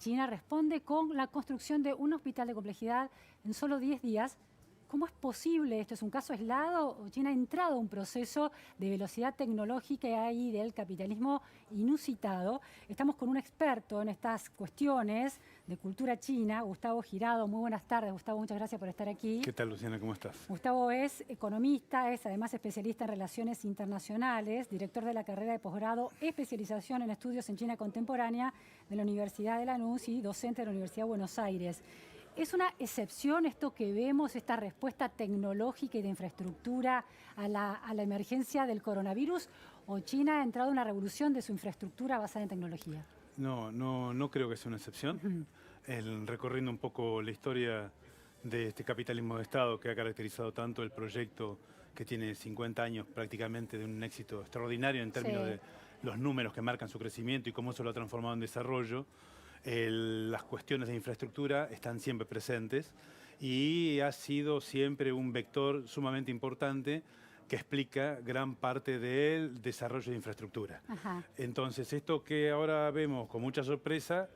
China responde con la construcción de un hospital de complejidad en solo 10 días. ¿Cómo es posible? ¿Esto es un caso aislado? ¿O China ha entrado a un proceso de velocidad tecnológica y del capitalismo inusitado? Estamos con un experto en estas cuestiones de cultura china, Gustavo Girado. Muy buenas tardes, Gustavo. Muchas gracias por estar aquí. ¿Qué tal, Luciana? ¿Cómo estás? Gustavo es economista, es además especialista en relaciones internacionales, director de la carrera de posgrado, especialización en estudios en China contemporánea de la Universidad de Lanús y docente de la Universidad de Buenos Aires. ¿Es una excepción esto que vemos, esta respuesta tecnológica y de infraestructura a la emergencia del coronavirus? ¿O China ha entrado en una revolución de su infraestructura basada en tecnología? No creo que sea una excepción. Recorriendo un poco la historia de este capitalismo de Estado que ha caracterizado tanto el proyecto que tiene 50 años prácticamente de un éxito extraordinario en términos de los números que marcan su crecimiento y cómo eso lo ha transformado en desarrollo. Las cuestiones de infraestructura están siempre presentes y ha sido siempre un vector sumamente importante que explica gran parte del desarrollo de infraestructura. Ajá. Entonces, esto que ahora vemos con mucha sorpresa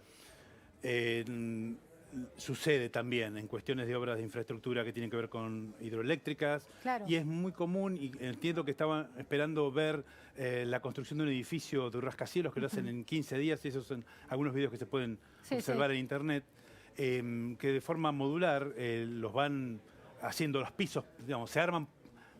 sucede también en cuestiones de obras de infraestructura que tienen que ver con hidroeléctricas. Claro. Y es muy común, y entiendo que estaban esperando ver la construcción de un edificio de rascacielos que lo hacen en 15 días, y esos son algunos videos que se pueden observar en internet, que de forma modular los van haciendo los pisos, digamos, se arman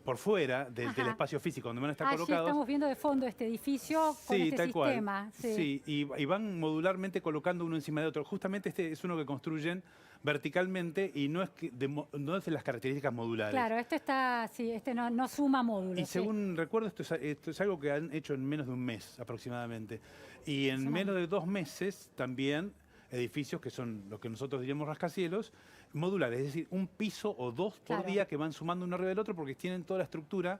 por fuera del espacio físico donde van a estar colocados. Estamos viendo de fondo este edificio con este tal sistema. Cual. Sí, y van modularmente colocando uno encima de otro. Justamente este es uno que construyen verticalmente y no es de las características modulares. Claro, esto está, este no suma módulos. Y según recuerdo, esto es algo que han hecho en menos de un mes aproximadamente. Y en menos de 2 meses también edificios que son lo que nosotros diríamos rascacielos, modulares, es decir, un piso o 2 por día que van sumando uno arriba del otro porque tienen toda la estructura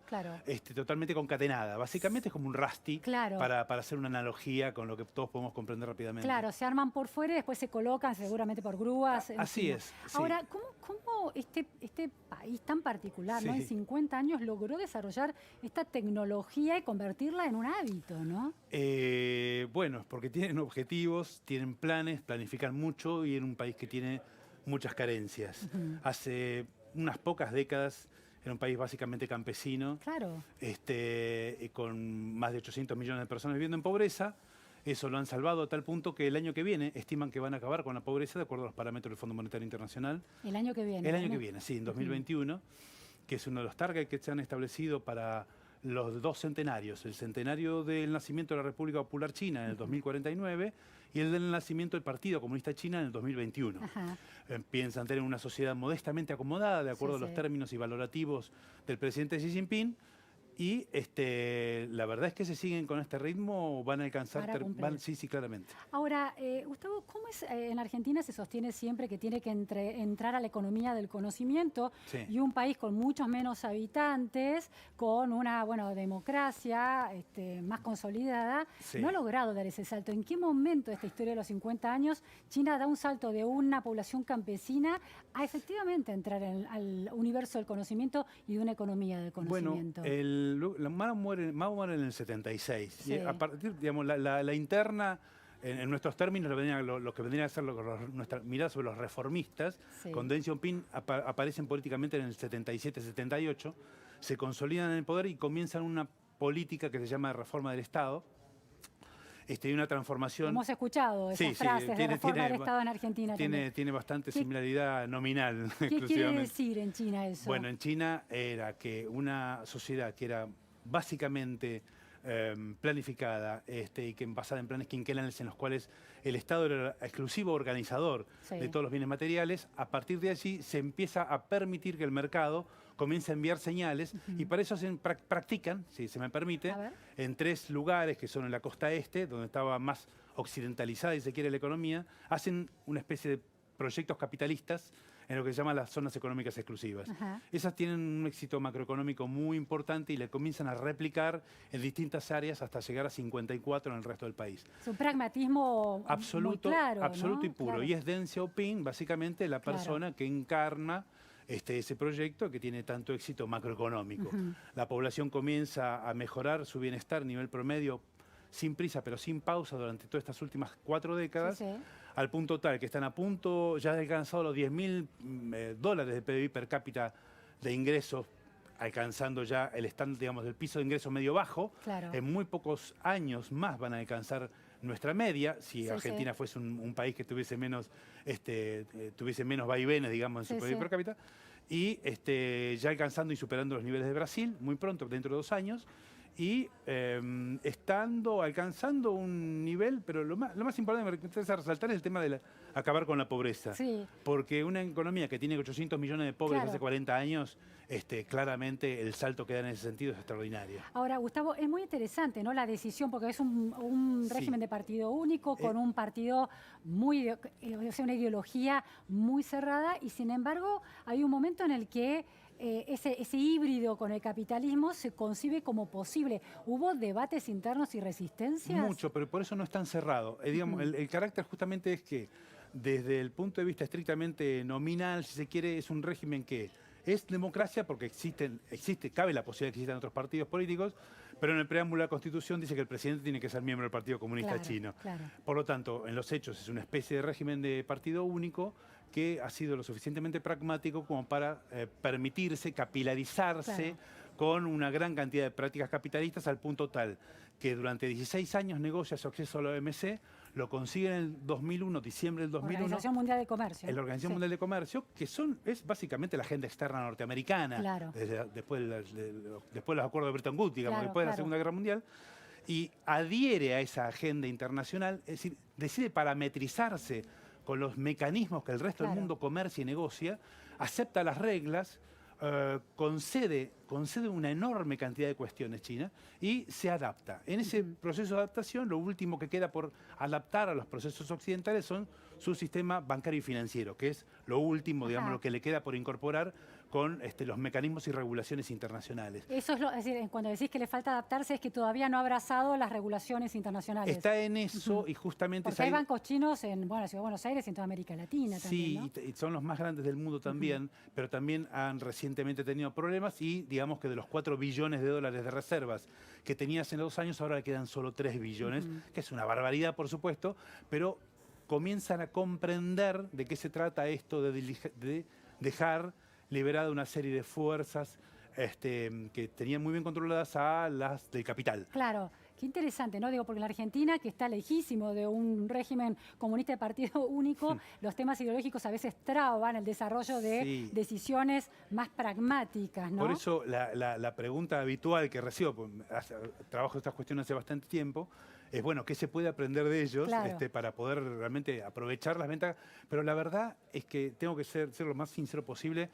totalmente concatenada. Básicamente es como un Rusty para hacer una analogía con lo que todos podemos comprender rápidamente. Claro, se arman por fuera y después se colocan seguramente por grúas. Así es. Ahora, ¿cómo este país tan particular, ¿no? En 50 años logró desarrollar esta tecnología y convertirla en un hábito, ¿no? Bueno, es porque tienen objetivos, tienen planes, planifican mucho y en un país que tiene muchas carencias. Hace unas pocas décadas era un país básicamente campesino, con más de 800 millones de personas viviendo en pobreza. Eso lo han salvado a tal punto que el año que viene estiman que van a acabar con la pobreza de acuerdo a los parámetros del Fondo Monetario Internacional. ¿El año que viene? El año que viene, sí, en 2021, que es uno de los targets que se han establecido para los 2 centenarios, el centenario del nacimiento de la República Popular China en el 2049 y el del nacimiento del Partido Comunista China en el 2021. Piensan tener una sociedad modestamente acomodada, de acuerdo a los términos y valorativos del presidente Xi Jinping, y la verdad es que si siguen con este ritmo van a alcanzar... Sí, claramente. Ahora, Gustavo, ¿cómo es en Argentina se sostiene siempre que tiene que entrar a la economía del conocimiento y un país con muchos menos habitantes, con una democracia más consolidada, no ha logrado dar ese salto? ¿En qué momento de esta historia de los 50 años China da un salto de una población campesina a efectivamente entrar al universo del conocimiento y de una economía del conocimiento? Bueno, Mao muere en el 76. Y a partir, digamos, la interna, en nuestros términos, lo que vendrían a ser nuestra mirada sobre los reformistas, con Deng Xiaoping aparecen políticamente en el 77-78, se consolidan en el poder y comienzan una política que se llama reforma del Estado. Y una transformación... Hemos escuchado esas frases de reforma del Estado en Argentina. Tiene bastante similaridad nominal. ¿Qué quiere decir en China eso? Bueno, en China era que una sociedad que era básicamente planificada y que basada en planes quinquenales en los cuales el Estado era exclusivo organizador de todos los bienes materiales, a partir de allí se empieza a permitir que el mercado comience a enviar señales y para eso practican, si se me permite, en 3 lugares que son en la costa este, donde estaba más occidentalizada, si se quiere, la economía, hacen una especie de proyectos capitalistas en lo que se llama las zonas económicas exclusivas. Esas tienen un éxito macroeconómico muy importante y le comienzan a replicar en distintas áreas hasta llegar a 54 en el resto del país. Es un pragmatismo absoluto, muy claro, absoluto, ¿no? y puro. Y es Deng Xiaoping, básicamente, la persona que encarna ese proyecto que tiene tanto éxito macroeconómico. La población comienza a mejorar su bienestar a nivel promedio sin prisa, pero sin pausa durante todas estas últimas 4 décadas, al punto tal que están a punto, ya han alcanzado los $10.000 de PBI per cápita de ingresos, alcanzando ya el estándar, digamos, del piso de ingreso medio bajo. Claro. En muy pocos años más van a alcanzar nuestra media. Si Argentina fuese un país que tuviese menos, tuviese menos vaivenes, digamos, en su PBI per cápita. Y ya alcanzando y superando los niveles de Brasil, muy pronto, dentro de 2 años. Y alcanzando un nivel, pero lo más importante que me interesa resaltar es el tema de acabar con la pobreza. Sí. Porque una economía que tiene 800 millones de pobres hace 40 años, claramente el salto que da en ese sentido es extraordinario. Ahora, Gustavo, es muy interesante, ¿no?, la decisión, porque es un régimen de partido único, con un partido muy, una ideología muy cerrada, y sin embargo hay un momento en el que ese híbrido con el capitalismo se concibe como posible. ¿Hubo debates internos y resistencias? Mucho, pero por eso no es tan cerrado. Digamos, el carácter justamente es que, desde el punto de vista estrictamente nominal, si se quiere, es un régimen que es democracia porque cabe la posibilidad de que existan otros partidos políticos, pero en el preámbulo de la Constitución dice que el presidente tiene que ser miembro del Partido Comunista Chino. Claro. Por lo tanto, en los hechos es una especie de régimen de partido único que ha sido lo suficientemente pragmático como para permitirse capilarizarse con una gran cantidad de prácticas capitalistas, al punto tal que durante 16 años negocia su acceso a la OMC, lo consigue en el 2001, diciembre del 2001. Organización Mundial de Comercio. La Organización Mundial de Comercio, que es básicamente la agenda externa norteamericana, después de los acuerdos de Bretton Woods, digamos, después de la Segunda Guerra Mundial, y adhiere a esa agenda internacional, es decir, decide parametrizarse con los mecanismos que el resto del mundo comercia y negocia, acepta las reglas, concede una enorme cantidad de cuestiones China y se adapta. En ese proceso de adaptación, lo último que queda por adaptar a los procesos occidentales son su sistema bancario y financiero, que es lo último, digamos, lo que le queda por incorporar con los mecanismos y regulaciones internacionales. Eso es decir, cuando decís que le falta adaptarse, es que todavía no ha abrazado las regulaciones internacionales. Está en eso y justamente... Porque hay bancos chinos en la Ciudad de Buenos Aires y en toda América Latina también, ¿no? Y son los más grandes del mundo también, pero también han recientemente tenido problemas y digamos que de los 4 billones de dólares de reservas que tenía hace 2 años, ahora le quedan solo 3 billones, que es una barbaridad, por supuesto, pero comienzan a comprender de qué se trata esto de dejar liberada una serie de fuerzas que tenían muy bien controladas a las del capital. Claro. Qué interesante, ¿no? Digo, porque en la Argentina, que está lejísimo de un régimen comunista de partido único, los temas ideológicos a veces traban el desarrollo de decisiones más pragmáticas, ¿no? Por eso la pregunta habitual que recibo, pues, trabajo estas cuestiones hace bastante tiempo, es, bueno, ¿qué se puede aprender de ellos para poder realmente aprovechar las ventajas? Pero la verdad es que tengo que ser lo más sincero posible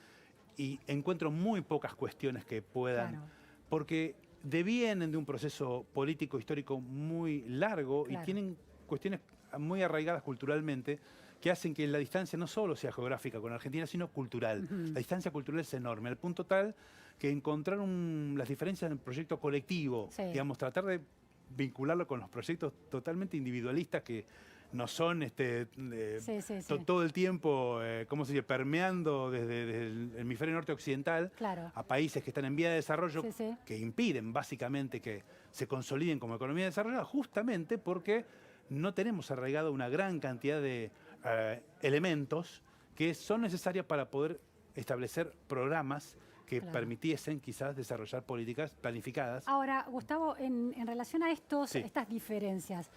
y encuentro muy pocas cuestiones que puedan... Porque devienen de un proceso político histórico muy largo y tienen cuestiones muy arraigadas culturalmente que hacen que la distancia no solo sea geográfica con Argentina, sino cultural. La distancia cultural es enorme, al punto tal que encontrar las diferencias en el proyecto colectivo, digamos, tratar de vincularlo con los proyectos totalmente individualistas que no son todo el tiempo, ¿cómo se dice?, permeando desde el hemisferio norte occidental a países que están en vía de desarrollo, que impiden básicamente que se consoliden como economía desarrollada, justamente porque no tenemos arraigado una gran cantidad de elementos que son necesarios para poder establecer programas que permitiesen quizás desarrollar políticas planificadas. Ahora, Gustavo, en relación a estas diferencias,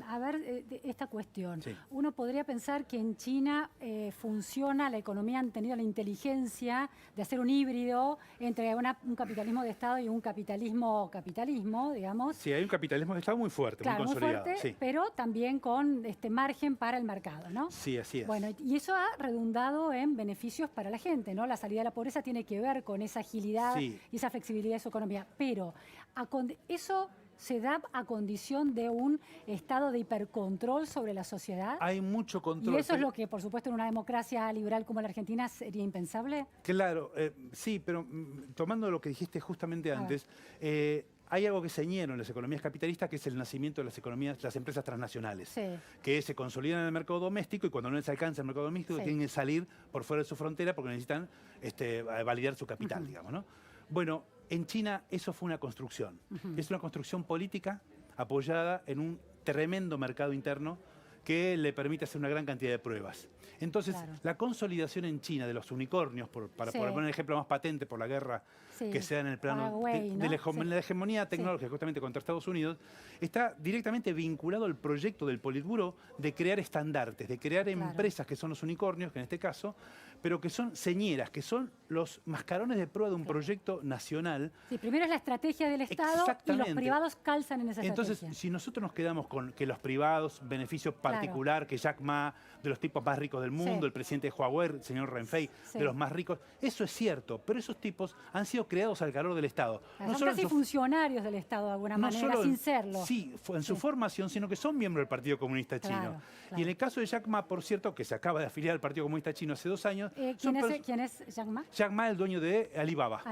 a ver, esta cuestión. Uno podría pensar que en China funciona, la economía han tenido la inteligencia de hacer un híbrido entre un capitalismo de Estado y un capitalismo, digamos. Sí, hay un capitalismo de Estado muy fuerte, muy consolidado. Muy fuerte, pero también con margen para el mercado, ¿no? Sí, así es. Bueno, y eso ha redundado en beneficios para la gente, ¿no? La salida de la pobreza tiene que ver con esa agilidad y esa flexibilidad de su economía, pero eso se da a condición de un estado de hipercontrol sobre la sociedad. Hay mucho control. ¿Y eso es lo que, por supuesto, en una democracia liberal como la Argentina sería impensable? Claro, sí, pero tomando lo que dijiste justamente antes, hay algo que se señaló en las economías capitalistas, que es el nacimiento de las empresas transnacionales, que se consolidan en el mercado doméstico y cuando no les alcanza el mercado doméstico tienen que salir por fuera de su frontera porque necesitan validar su capital, digamos, ¿no? Bueno, en China eso fue una construcción. Es una construcción política apoyada en un tremendo mercado interno que le permite hacer una gran cantidad de pruebas. Entonces, la consolidación en China de los unicornios, para poner un ejemplo más patente por la guerra que se da en el plano de la hegemonía tecnológica justamente contra Estados Unidos, está directamente vinculado al proyecto del Politburo de crear estandartes, de crear empresas que son los unicornios, que en este caso, pero que son señeras, que son los mascarones de prueba de un proyecto nacional. Sí, primero es la estrategia del Estado y los privados calzan en esa estrategia. Entonces, si nosotros nos quedamos con que los privados, beneficio particular, que Jack Ma, de los tipos más ricos del mundo, el presidente de Huawei, el señor Renfei, de los más ricos, eso es cierto, pero esos tipos han sido creados al calor del Estado. No son casi funcionarios del Estado de alguna manera, sin serlo. Sí, en su formación, sino que son miembros del Partido Comunista Chino. Y en el caso de Jack Ma, por cierto, que se acaba de afiliar al Partido Comunista Chino hace 2 años. ¿Quién es Jack Ma? Jack Ma, el dueño de Alibaba.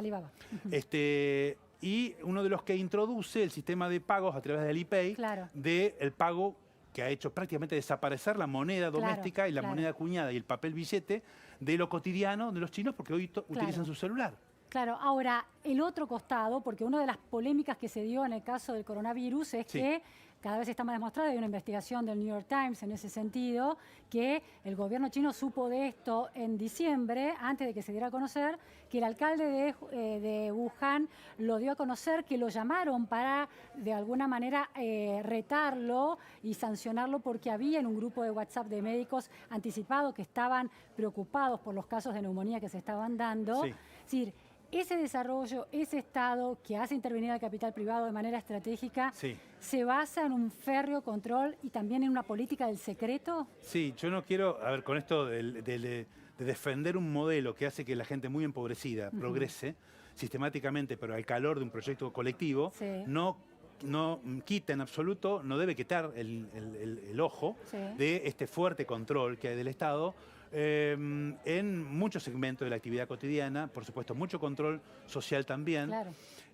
Y uno de los que introduce el sistema de pagos a través del Alipay, del pago que ha hecho prácticamente desaparecer la moneda doméstica y la moneda acuñada y el papel billete de lo cotidiano de los chinos, porque hoy utilizan su celular. Claro, ahora, el otro costado, porque una de las polémicas que se dio en el caso del coronavirus es que cada vez está más demostrado, hay una investigación del New York Times en ese sentido, que el gobierno chino supo de esto en diciembre, antes de que se diera a conocer, que el alcalde de Wuhan lo dio a conocer, que lo llamaron para, de alguna manera, retarlo y sancionarlo porque había en un grupo de WhatsApp de médicos anticipados que estaban preocupados por los casos de neumonía que se estaban dando. Es decir, ese desarrollo, ese Estado que hace intervenir al capital privado de manera estratégica, ¿se basa en un férreo control y también en una política del secreto? Sí, yo no quiero, a ver, con esto de defender un modelo que hace que la gente muy empobrecida progrese sistemáticamente, pero al calor de un proyecto colectivo, no quita en absoluto, no debe quitar el ojo de este fuerte control que hay del Estado en muchos segmentos de la actividad cotidiana, por supuesto mucho control social también,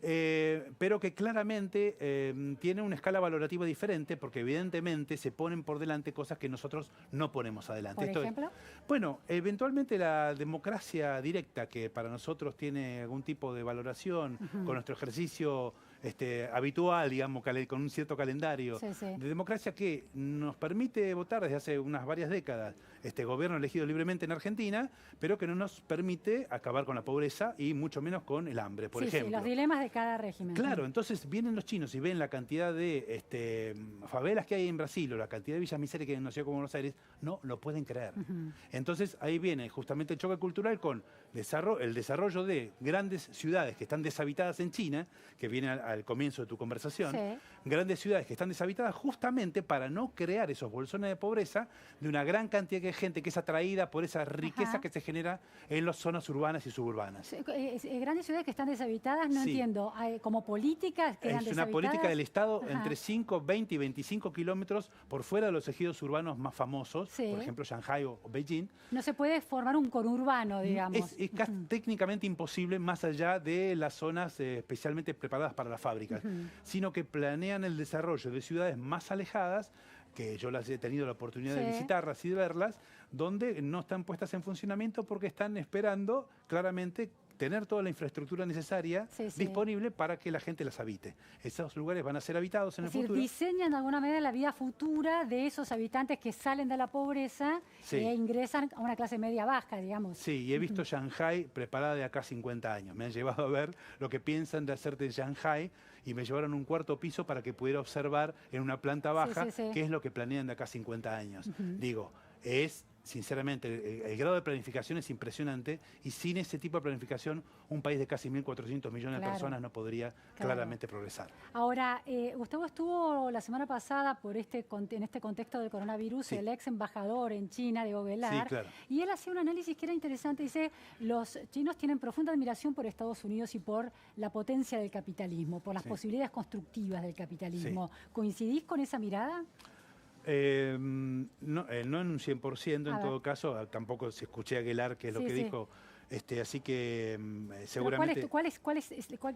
pero que claramente tiene una escala valorativa diferente porque evidentemente se ponen por delante cosas que nosotros no ponemos adelante. ¿Por ejemplo? Bueno, eventualmente la democracia directa, que para nosotros tiene algún tipo de valoración con nuestro ejercicio habitual, digamos, con un cierto calendario de democracia que nos permite votar desde hace varias décadas, gobierno elegido libremente en Argentina, pero que no nos permite acabar con la pobreza y mucho menos con el hambre, por ejemplo. Sí, los dilemas de cada régimen. Claro, entonces vienen los chinos y ven la cantidad de favelas que hay en Brasil o la cantidad de villas miserias que hay en una ciudad como Buenos Aires, no lo pueden creer. Entonces ahí viene justamente el choque cultural con el desarrollo de grandes ciudades que están deshabitadas en China, que viene al comienzo de tu conversación, grandes ciudades que están deshabitadas justamente para no crear esos bolsones de pobreza de una gran cantidad de gente que es atraída por esa riqueza que se genera en las zonas urbanas y suburbanas. Grandes ciudades que están deshabitadas, no entiendo, como políticas que es una política del Estado entre 5, 20 y 25 kilómetros por fuera de los ejidos urbanos más famosos, por ejemplo Shanghái o Beijing. No se puede formar un conurbano, digamos. Es técnicamente imposible más allá de las zonas especialmente preparadas para las fábricas, sino que planean el desarrollo de ciudades más alejadas, que yo las he tenido la oportunidad de visitarlas y de verlas, donde no están puestas en funcionamiento porque están esperando claramente tener toda la infraestructura necesaria disponible para que la gente las habite. Esos lugares van a ser habitados en el futuro. Es decir, diseñan de alguna manera la vida futura de esos habitantes que salen de la pobreza e ingresan a una clase media baja, digamos. Sí, y he visto Shanghái preparada de acá 50 años. Me han llevado a ver lo que piensan de hacer de Shanghái y me llevaron a un cuarto piso para que pudiera observar en una planta baja qué es lo que planean de acá 50 años. Digo, sinceramente, el grado de planificación es impresionante y sin ese tipo de planificación un país de casi 1.400 millones de personas no podría claramente progresar. Ahora, Gustavo estuvo la semana pasada en este contexto del coronavirus, el ex embajador en China, Diego Velar, y él hacía un análisis que era interesante. Dice, los chinos tienen profunda admiración por Estados Unidos y por la potencia del capitalismo, por las posibilidades constructivas del capitalismo. ¿Coincidís con esa mirada? No en un 100%, en todo caso, tampoco se escuché a Aguilar, que es lo que dijo, así que seguramente...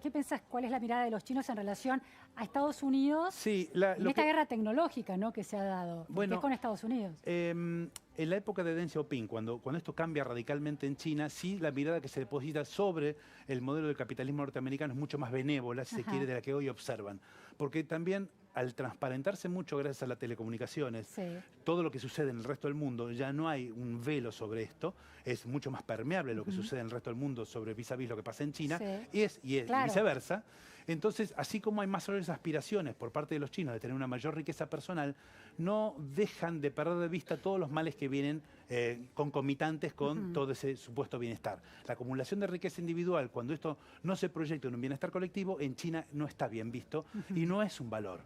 ¿Qué pensás? ¿Cuál es la mirada de los chinos en relación a Estados Unidos en esta guerra tecnológica, ¿no?, que se ha dado? Bueno, ¿qué es con Estados Unidos? En la época de Deng Xiaoping, cuando esto cambia radicalmente en China, sí la mirada que se deposita sobre el modelo del capitalismo norteamericano es mucho más benévola, si se quiere, de la que hoy observan. Porque también al transparentarse mucho gracias a las telecomunicaciones, Sí. todo lo que sucede en el resto del mundo, ya no hay un velo sobre esto, es mucho más permeable lo que sucede en el resto del mundo sobre vis a vis lo que pasa en China, Sí. y Claro. viceversa. Entonces, así como hay más aspiraciones por parte de los chinos de tener una mayor riqueza personal, no dejan de perder de vista todos los males que vienen concomitantes con todo ese supuesto bienestar. La acumulación de riqueza individual, cuando esto no se proyecta en un bienestar colectivo, en China no está bien visto y no es un valor.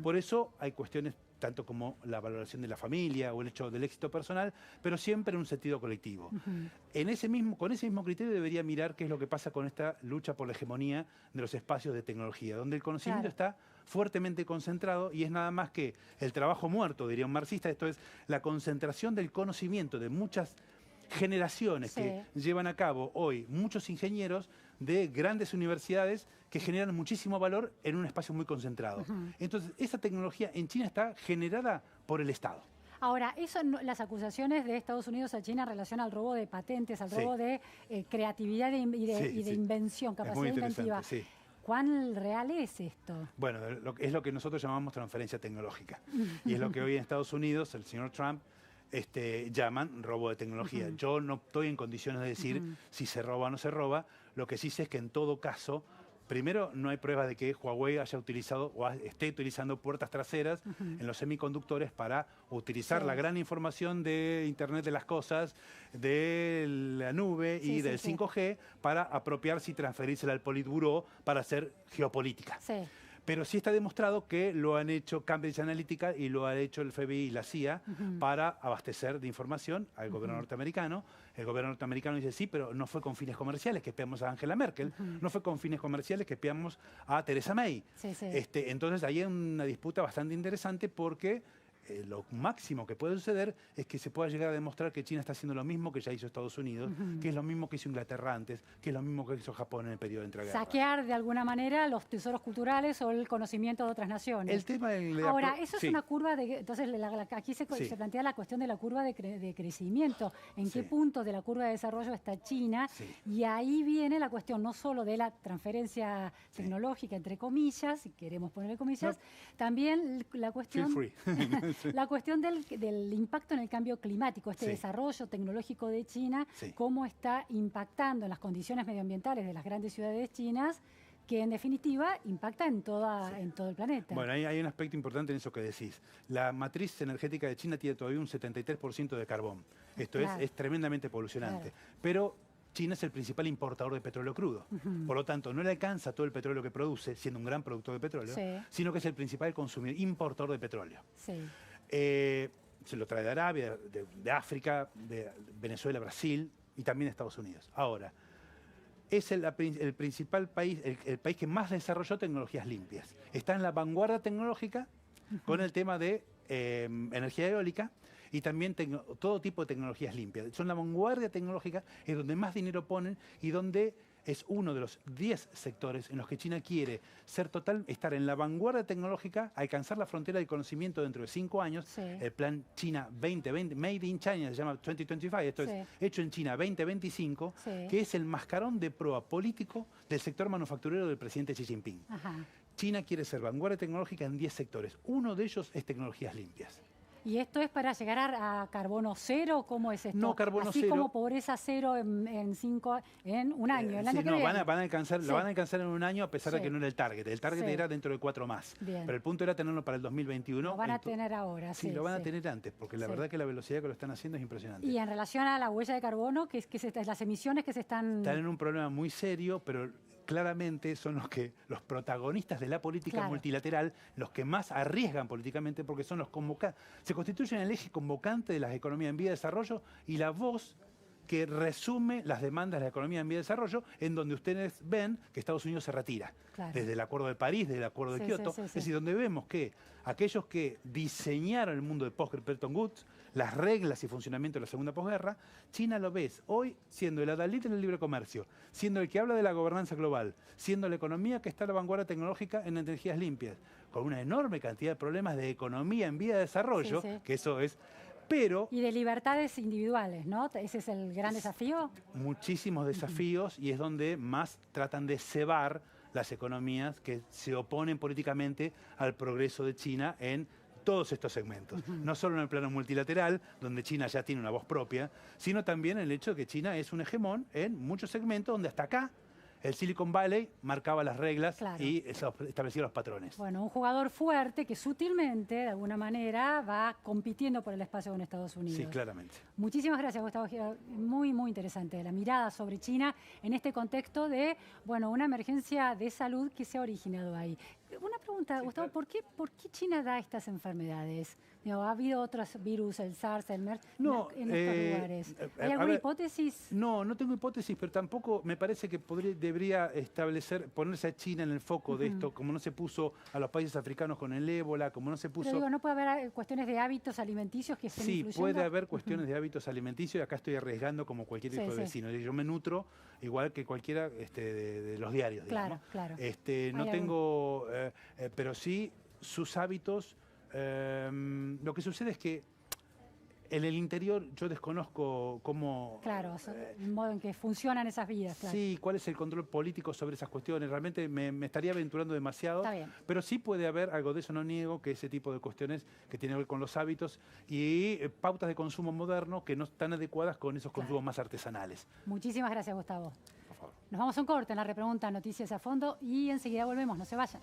Por eso hay cuestiones tanto como la valoración de la familia o el hecho del éxito personal, pero siempre en un sentido colectivo. Con ese mismo criterio debería mirar qué es lo que pasa con esta lucha por la hegemonía de los espacios de tecnología, donde el conocimiento está fuertemente concentrado y es nada más que el trabajo muerto, diría un marxista, esto es la concentración del conocimiento de muchas generaciones que llevan a cabo hoy muchos ingenieros de grandes universidades que generan muchísimo valor en un espacio muy concentrado. Entonces, esa tecnología en China está generada por el Estado. Ahora, las acusaciones de Estados Unidos a China en relación al robo de patentes, al robo de creatividad y de invención, capacidad inventiva. ¿Cuán real es esto? Bueno, es lo que nosotros llamamos transferencia tecnológica. Y es lo que hoy en Estados Unidos el señor Trump llaman robo de tecnología. Yo no estoy en condiciones de decir si se roba o no se roba. Lo que sí sé es que en todo caso, primero, no hay pruebas de que Huawei haya utilizado o esté utilizando puertas traseras en los semiconductores para utilizar la gran información de Internet de las cosas, de la nube y del 5G para apropiarse y transferírsela al Politburó para hacer geopolítica. Pero sí está demostrado que lo han hecho Cambridge Analytica y lo ha hecho el FBI y la CIA para abastecer de información al gobierno norteamericano. El gobierno norteamericano dice sí, pero no fue con fines comerciales que espiamos a Angela Merkel, no fue con fines comerciales que espiamos a Theresa May. Entonces ahí hay una disputa bastante interesante porque lo máximo que puede suceder es que se pueda llegar a demostrar que China está haciendo lo mismo que ya hizo Estados Unidos, que es lo mismo que hizo Inglaterra antes, que es lo mismo que hizo Japón en el periodo de entreguerra. Saquear de alguna manera los tesoros culturales o el conocimiento de otras naciones. El tema Ahora, eso es una curva de... Entonces, aquí se plantea la cuestión de la curva de crecimiento. ¿En qué punto de la curva de desarrollo está China? Y ahí viene la cuestión no solo de la transferencia tecnológica, entre comillas, si queremos ponerle comillas, también la cuestión... La cuestión del impacto en el cambio climático, desarrollo tecnológico de China, cómo está impactando en las condiciones medioambientales de las grandes ciudades chinas, que en definitiva impacta en todo el planeta. Bueno, hay un aspecto importante en eso que decís. La matriz energética de China tiene todavía un 73% de carbón. Esto es tremendamente polucionante. Pero China es el principal importador de petróleo crudo. Por lo tanto, no le alcanza todo el petróleo que produce, siendo un gran productor de petróleo, sino que es el principal importador de petróleo. Se lo trae de Arabia, de África, de Venezuela, Brasil y también de Estados Unidos. Ahora, es el principal país, el país que más desarrolló tecnologías limpias. Está en la vanguardia tecnológica con el tema de energía eólica y también todo tipo de tecnologías limpias. Son la vanguardia tecnológica, es donde más dinero ponen y donde es uno de los 10 sectores en los que China quiere estar en la vanguardia tecnológica, alcanzar la frontera del conocimiento dentro de 5 años. El plan China 2020, Made in China, se llama 2025, esto es hecho en China 2025, que es el mascarón de proa político del sector manufacturero del presidente Xi Jinping. China quiere ser vanguardia tecnológica en 10 sectores. Uno de ellos es tecnologías limpias. ¿Y esto es para llegar a carbono cero? ¿Cómo es esto? No, carbono Así cero. Como pobreza cero en un año, el año que viene. Lo van a alcanzar en un año a pesar de que no era el target. El target era dentro de 4 más. Pero el punto era tenerlo para el 2021. Lo van a tener ahora, sí. Lo van a tener antes, porque la verdad que la velocidad que lo están haciendo es impresionante. Y en relación a la huella de carbono, las emisiones que se están... Están en un problema muy serio, pero claramente son los protagonistas de la política multilateral, los que más arriesgan políticamente porque son los convocantes. Se constituyen el eje convocante de las economías en vía de desarrollo y la voz que resume las demandas de la economía en vía de desarrollo, en donde ustedes ven que Estados Unidos se retira. Desde el Acuerdo de París, desde el Acuerdo de Kioto. Es decir, donde vemos que aquellos que diseñaron el mundo de post-Bretton Woods, las reglas y funcionamiento de la segunda posguerra, China lo ves hoy siendo el adalid en el libre comercio, siendo el que habla de la gobernanza global, siendo la economía que está a la vanguardia tecnológica en energías limpias, con una enorme cantidad de problemas de economía en vía de desarrollo, que eso es... Y de libertades individuales, ¿no? Ese es el gran desafío. Muchísimos desafíos y es donde más tratan de cebar las economías que se oponen políticamente al progreso de China en todos estos segmentos. No solo en el plano multilateral, donde China ya tiene una voz propia, sino también en el hecho de que China es un hegemón en muchos segmentos donde hasta acá el Silicon Valley marcaba las reglas y establecía los patrones. Bueno, un jugador fuerte que sutilmente, de alguna manera, va compitiendo por el espacio con Estados Unidos. Sí, claramente. Muchísimas gracias, Gustavo Girau. Muy, muy interesante la mirada sobre China en este contexto de, bueno, una emergencia de salud que se ha originado ahí. Una pregunta, sí, Gustavo, claro. ¿Por qué China da estas enfermedades? ¿Ha habido otros virus, el SARS, el MERS, en estos lugares? ¿Hay alguna hipótesis? No, no tengo hipótesis, pero tampoco me parece que debería ponerse a China en el foco de esto, como no se puso a los países africanos con el ébola, como no se puso... Pero digo, ¿no puede haber cuestiones de hábitos alimenticios que estén influyendo? Sí, puede haber cuestiones de hábitos alimenticios y acá estoy arriesgando como cualquier tipo de vecino. Yo me nutro igual que cualquiera de los diarios, digamos. Claro. No tengo... pero sí, sus hábitos... lo que sucede es que en el interior yo desconozco cómo... Claro, el modo en que funcionan esas vidas. Claro. Sí, cuál es el control político sobre esas cuestiones. Realmente me estaría aventurando demasiado. Está bien. Pero sí puede haber algo de eso, no niego, que ese tipo de cuestiones que tienen que ver con los hábitos y pautas de consumo moderno que no están adecuadas con esos consumos más artesanales. Muchísimas gracias, Gustavo. Por favor. Nos vamos a un corte en la repregunta Noticias a Fondo y enseguida volvemos, no se vayan.